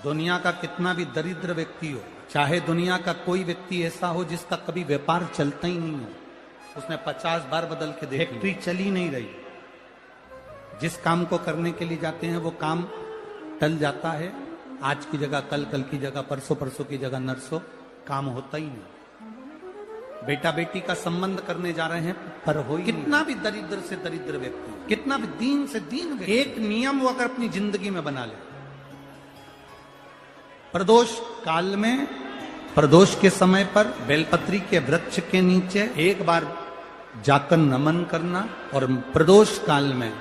दुनिया का कितना भी दरिद्र व्यक्ति हो, चाहे दुनिया का कोई व्यक्ति ऐसा हो जिसका कभी व्यापार चलता ही नहीं हो, उसने 50 बार बदल के देख, फैक्ट्री चली नहीं रही, जिस काम को करने के लिए जाते हैं वो काम टल जाता है, आज की जगह कल, कल की जगह परसों, परसों की जगह नरसों, काम होता ही नहीं। बेटा बेटी का संबंध करने जा रहे हैं पर हो ही कितना भी दरिद्र से दरिद्र व्यक्ति, कितना भी दीन से दीन व्यक्ति, एक नियम वो अगर अपनी जिंदगी में बना ले, प्रदोष काल में, प्रदोष के समय पर बेलपत्री के वृक्ष के नीचे एक बार जाकर नमन करना, और प्रदोष काल में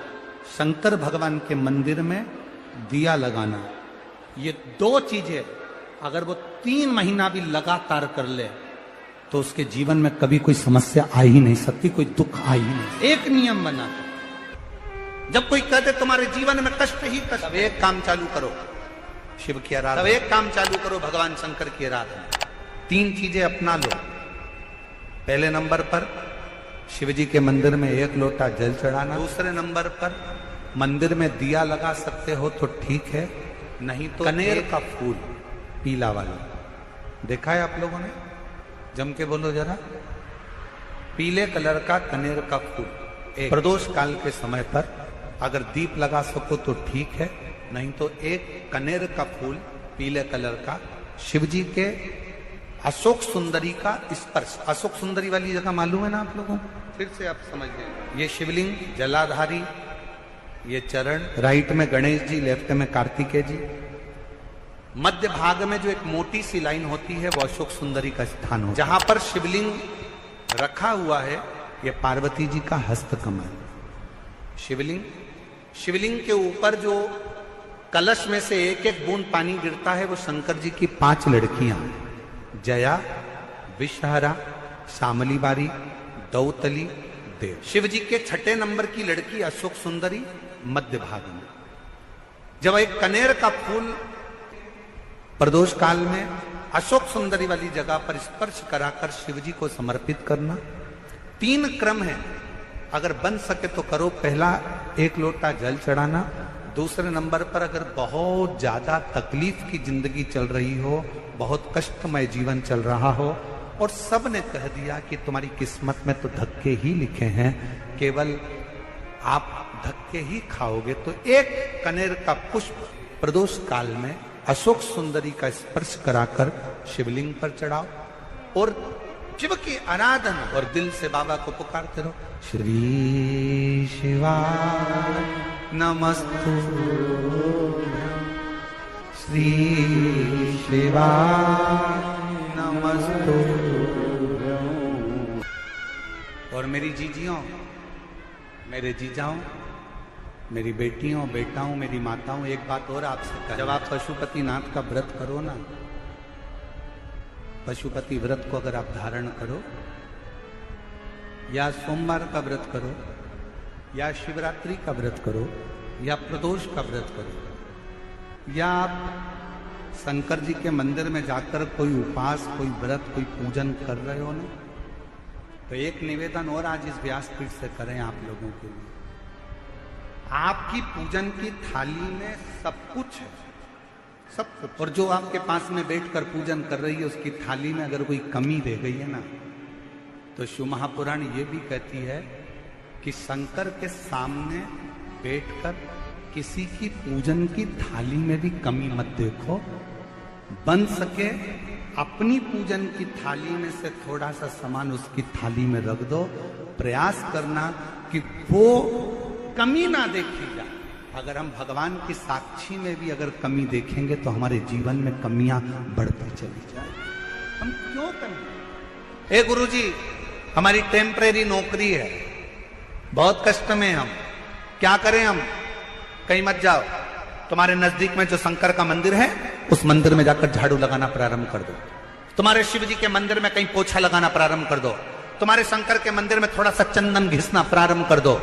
शंकर भगवान के मंदिर में दिया लगाना। ये दो चीजें अगर वो 3 महीना भी लगातार कर ले तो उसके जीवन में कभी कोई समस्या आ ही नहीं सकती, कोई दुख आ ही नहीं। एक नियम बना, जब कोई कहते तुम्हारे जीवन में कष्ट ही कष्ट, तब एक काम चालू करो, शिव की आराधना, तब एक काम चालू करो, भगवान शंकर की आराधना। 3 चीजें अपना लो। पहले नंबर पर शिव जी के मंदिर में 1 लोटा जल चढ़ाना। दूसरे नंबर पर मंदिर में दिया लगा सकते हो तो ठीक है, नहीं तो कनेर का फूल पीला वाला, देखा है आप लोगों ने? जम के बोलो जरा। पीले कलर का कनेर का फूल प्रदोष काल के समय पर अगर दीप लगा सको तो ठीक है, नहीं तो एक कनेर का फूल पीले कलर का, शिव जी के अशोक सुंदरी का स्पर्श। अशोक सुंदरी वाली जगह मालूम है ना आप लोगों को? फिर से आप समझ लें। ये शिवलिंग, जलाधारी, ये चरण, राइट में गणेश जी, लेफ्ट में कार्तिकेय जी, मध्य भाग में जो एक मोटी सी लाइन होती है वो अशोक सुंदरी का स्थान हो। जहां पर शिवलिंग रखा हुआ है ये पार्वती जी का हस्तकमल। शिवलिंग, शिवलिंग के ऊपर जो कलश में से एक एक बूंद पानी गिरता है वो शंकर जी की 5 लड़कियां, जया, विषहरा, शामली बारी, दौतली, देव। शिव जी के 6ठे नंबर की लड़की अशोक सुंदरी मध्य भाग में। जब एक कनेर का फूल प्रदोष काल में अशोक सुंदरी वाली जगह पर स्पर्श कराकर शिव जी को समर्पित करना। 3 क्रम है, अगर बन सके तो करो। पहला 1 लोटा जल चढ़ाना। दूसरे नंबर पर अगर बहुत ज्यादा तकलीफ की जिंदगी चल रही हो, बहुत कष्टमय जीवन चल रहा हो और सब ने कह दिया कि तुम्हारी किस्मत में तो धक्के ही लिखे हैं, केवल आप धक्के ही खाओगे, तो 1 कनेर का पुष्प प्रदोष काल में अशोक सुंदरी का स्पर्श कराकर शिवलिंग पर चढ़ाओ और शिव की आराधना और दिल से बाबा को पुकारते रहो। श्री शिवाय नमस्तु, श्री शिवाय नमस्तु। और मेरी जीजियों, मेरे जीजाओं, मेरी बेटियों, बेटाओं, मेरी माताओं, एक बात और आपसे कहा, जब आप पशुपति नाथ का व्रत करो ना, पशुपति व्रत को अगर आप धारण करो, या सोमवार का व्रत करो, या शिवरात्रि का व्रत करो, या प्रदोष का व्रत करो, या आप शंकर जी के मंदिर में जाकर कोई उपास, कोई व्रत, कोई पूजन कर रहे हो ना, तो एक निवेदन और आज इस व्यासपीठ से करें आप लोगों के लिए। आपकी पूजन की थाली में सब कुछ है, सब कुछ, और जो आपके पास में बैठकर पूजन कर रही है उसकी थाली में अगर कोई कमी रह गई है ना, तो शिव महापुराण ये भी कहती है कि शंकर के सामने बैठकर किसी की पूजन की थाली में भी कमी मत देखो। बन सके अपनी पूजन की थाली में से थोड़ा सा सामान उसकी थाली में रख दो। प्रयास करना कि वो कमी ना देखी जाए। अगर हम भगवान की साक्षी में भी अगर कमी देखेंगे तो हमारे जीवन में कमियां बढ़ती चली जाए। हम क्यों कमी? ए गुरुजी, हमारी टेम्परेरी नौकरी है, बहुत कष्ट में हम, क्या करें हम? कहीं मत जाओ, तुम्हारे नजदीक में जो शंकर का मंदिर है उस मंदिर में जाकर झाड़ू लगाना प्रारंभ कर दो। तुम्हारे शिव जी के मंदिर में कहीं पोछा लगाना प्रारंभ कर दो। तुम्हारे शंकर के मंदिर में थोड़ा सा चंदन घिसना प्रारंभ कर दो।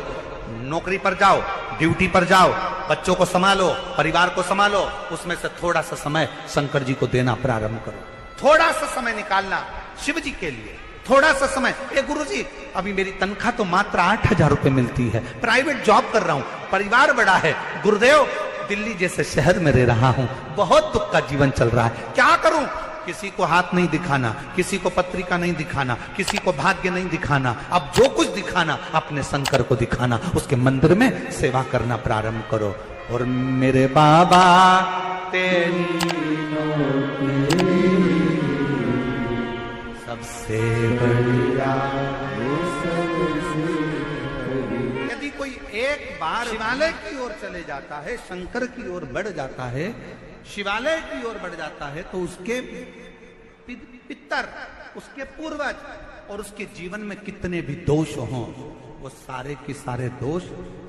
नौकरी पर जाओ, ड्यूटी पर जाओ, बच्चों को संभालो, परिवार को संभालो, उसमें से थोड़ा सा समय शंकर जी को देना प्रारंभ करो। थोड़ा सा समय निकालना शिव जी के लिए, थोड़ा सा समय। ए गुरुजी, अभी मेरी तनख्वाह तो मात्र 8,000 रुपए मिलती है, प्राइवेट जॉब कर रहा हूं, परिवार बड़ा है, गुरुदेव दिल्ली जैसे शहर में रह रहा हूं, बहुत दुख का जीवन चल रहा है, क्या करूं? किसी को हाथ नहीं दिखाना, किसी को पत्रिका नहीं दिखाना, किसी को भाग्य नहीं दिखाना, अब जो कुछ दिखाना अपने शंकर को दिखाना, उसके मंदिर में सेवा करना प्रारंभ करो। और मेरे बाबा तेरी सबसे बढ़िया। यदि कोई एक बार शिवालय की ओर चले जाता है, शंकर की ओर बढ़ जाता है, शिवालय की ओर बढ़ जाता है, तो उसके पितर, उसके पूर्वज और उसके जीवन में कितने भी दोष हों, वो सारे के सारे दोष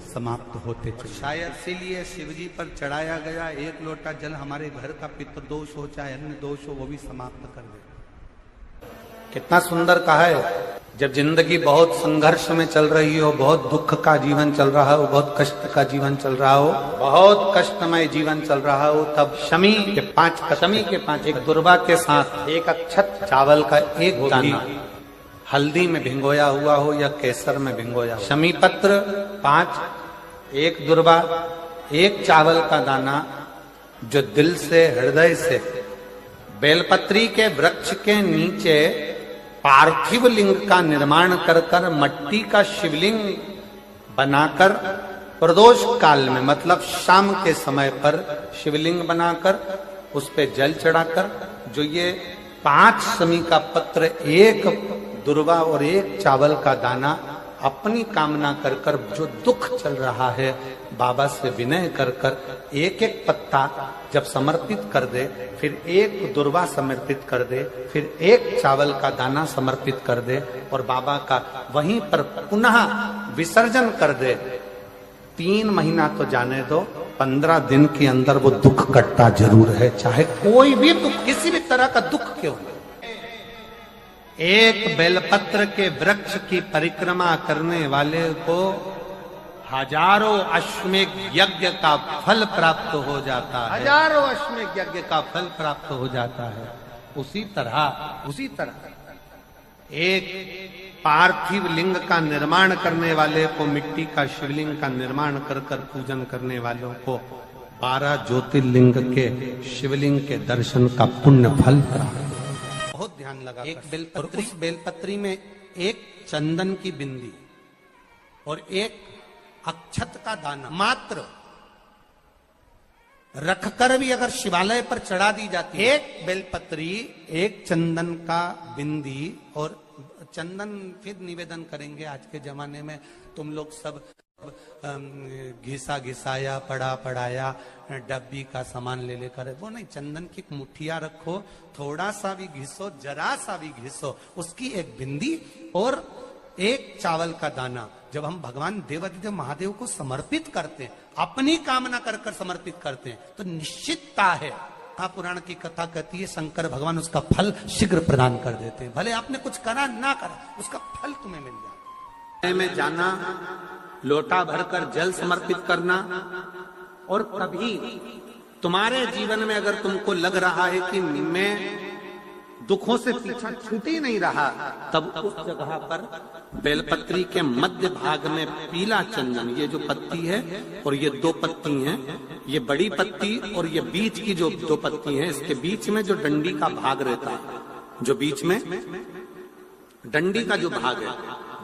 समाप्त होते चले। शायद इसीलिए शिवजी पर चढ़ाया गया एक लोटा जल हमारे घर का पितृ दोष हो चाहे अन्य दोष हो, वो भी समाप्त कर दे। कितना सुंदर कहा है। जब जिंदगी बहुत संघर्ष में चल रही हो, बहुत दुख का जीवन चल रहा हो, बहुत कष्ट का जीवन चल रहा हो, बहुत कष्टमय जीवन चल रहा हो, तब शमी के पांच एक दुर्वा के साथ एक अक्षत चावल का एक दाना हल्दी में भिंगोया हुआ हो या केसर में भिंगोया, शमी पत्र 5, एक दुर्वा, एक चावल का दाना, जो दिल से हृदय से बेलपत्री के वृक्ष के नीचे पार्थिव लिंग का निर्माण कर कर मट्टी का शिवलिंग बनाकर प्रदोष काल में, मतलब शाम के समय पर शिवलिंग बनाकर उस पे जल चढ़ाकर, जो ये 5 शमी का पत्र, एक दुर्वा और एक चावल का दाना, अपनी कामना कर कर जो दुख चल रहा है बाबा से विनय कर कर एक एक पत्ता जब समर्पित कर दे, फिर एक दुर्वा समर्पित कर दे, फिर एक चावल का दाना समर्पित कर दे और बाबा का वहीं पर पुनः विसर्जन कर दे, 3 महीना तो जाने दो, 15 दिन के अंदर वो दुख कटता जरूर है, चाहे कोई भी दुख, किसी भी तरह का दुख क्यों हो। एक बेलपत्र के वृक्ष की परिक्रमा करने वाले को हजारों अश्वमेध यज्ञ का फल प्राप्त हो जाता है, हजारों अश्वमेध यज्ञ का फल प्राप्त हो जाता है। उसी तरह एक पार्थिव लिंग का निर्माण करने वाले को, मिट्टी का शिवलिंग का निर्माण कर कर पूजन करने वालों को 12 ज्योतिर्लिंग के शिवलिंग के दर्शन का पुण्य फल प्राप्त। बहुत ध्यान लगा। एक बेलपत्री, उस बेलपत्री में एक चंदन की बिंदी और एक अक्षत का दाना मात्र रखकर भी अगर शिवालय पर चढ़ा दी जाती है, एक बेलपत्री, एक चंदन का बिंदी, और चंदन फिर निवेदन करेंगे आज के जमाने में तुम लोग सब घिसा घिसाया, पड़ा पड़ाया, डब्बी का सामान ले लेकर, वो नहीं, चंदन की मुठिया रखो, थोड़ा सा भी घिसो, जरा सा भी घिसो, उसकी एक बिंदी और एक चावल का दाना जब हम भगवान देवाधिदेव महादेव को समर्पित करते हैं, अपनी कामना कर कर समर्पित करते हैं, तो निश्चितता है, पुराण की कथा कहती है शंकर भगवान उसका फल शीघ्र प्रदान कर देते हैं। भले आपने कुछ करा ना करा, उसका फल तुम्हें मिल जाए। में जाना, लोटा भरकर जल समर्पित करना, और कभी तुम्हारे जीवन में अगर तुमको लग रहा है कि मैं दुखों से पीछा छूट ही नहीं रहा, तब उस जगह पर बेलपत्री के मध्य भाग में पीला चंदन, ये जो पत्ती है और ये 2 पत्ती हैं, ये बड़ी पत्ती और ये बीच की जो 2 पत्ती हैं, इसके बीच में जो डंडी का भाग रहता है, जो बीच में डंडी का जो भाग है,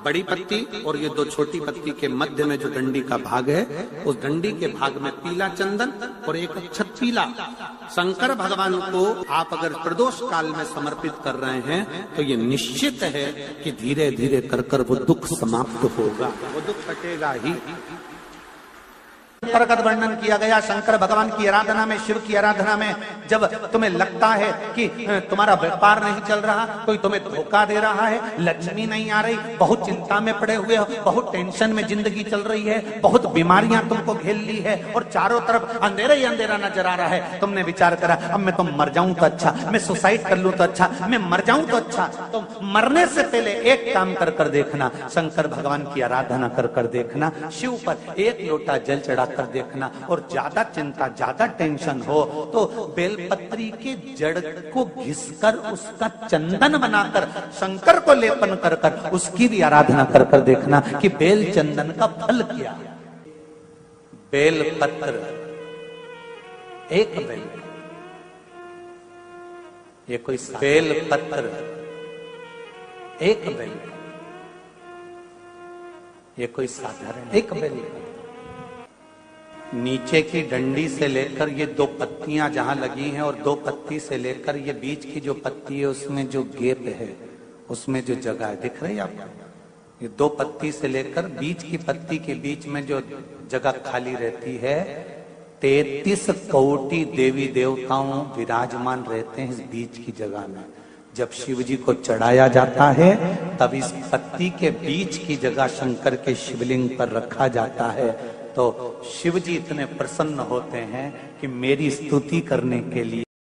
बड़ी पत्ती और ये 2 छोटी पत्ती के मध्य में जो डंडी का भाग है, उस डंडी के भाग में पीला चंदन और एक अक्षत पीला, शंकर भगवान को आप अगर प्रदोष काल में समर्पित कर रहे हैं तो ये निश्चित है कि धीरे धीरे कर कर वो दुख समाप्त होगा, वो दुख कटेगा ही। प्रगत वर्णन किया गया शंकर भगवान की आराधना में, शिव की आराधना में, जब तुम्हें लगता है कि तुम्हारा व्यापार नहीं चल रहा, कोई तुम्हें धोखा दे रहा है, लक्ष्मी नहीं आ रही, बहुत चिंता में पड़े हुए हो, बहुत टेंशन में जिंदगी चल रही है, बहुत बीमारियां तुमको घेर ली है और चारों तरफ अंधेरा ही अंधेरा नजर आ रहा है, तुमने विचार करा अब मैं तो मर जाऊं तो अच्छा, मैं सुसाइड कर लूं तो अच्छा, मैं मर जाऊं तो अच्छा, तो मरने से पहले एक काम कर कर देखना, शंकर भगवान की आराधना कर कर देखना, शिव पर एक लोटा जल चढ़ा कर देखना, और ज्यादा चिंता, ज्यादा टेंशन हो तो बेलपत्री के जड़ को घिसकर उसका चंदन बनाकर शंकर को लेपन कर कर उसकी भी आराधना कर कर देखना कि बेल चंदन का फल क्या है। बेलपत्र एक बेल, ये कोई बेल पत्र, एक बेल, ये कोई साधारण एक बेल। नीचे की डंडी से लेकर ये दो पत्तियां जहां लगी हैं और दो पत्ती से लेकर ये बीच की जो पत्ती है उसमें जो गैप है, उसमें जो जगह है, दिख रही है आपको? ये दो पत्ती से लेकर बीच की पत्ती के बीच में जो जगह खाली रहती है, 33 कोटि देवी देवताओं विराजमान रहते हैं इस बीच की जगह में। जब शिव जी को चढ़ाया जाता है तब इस पत्ती के बीच की जगह शंकर के शिवलिंग पर रखा जाता है। तो शिव जी इतने प्रसन्न होते हैं कि मेरी स्तुति करने के लिए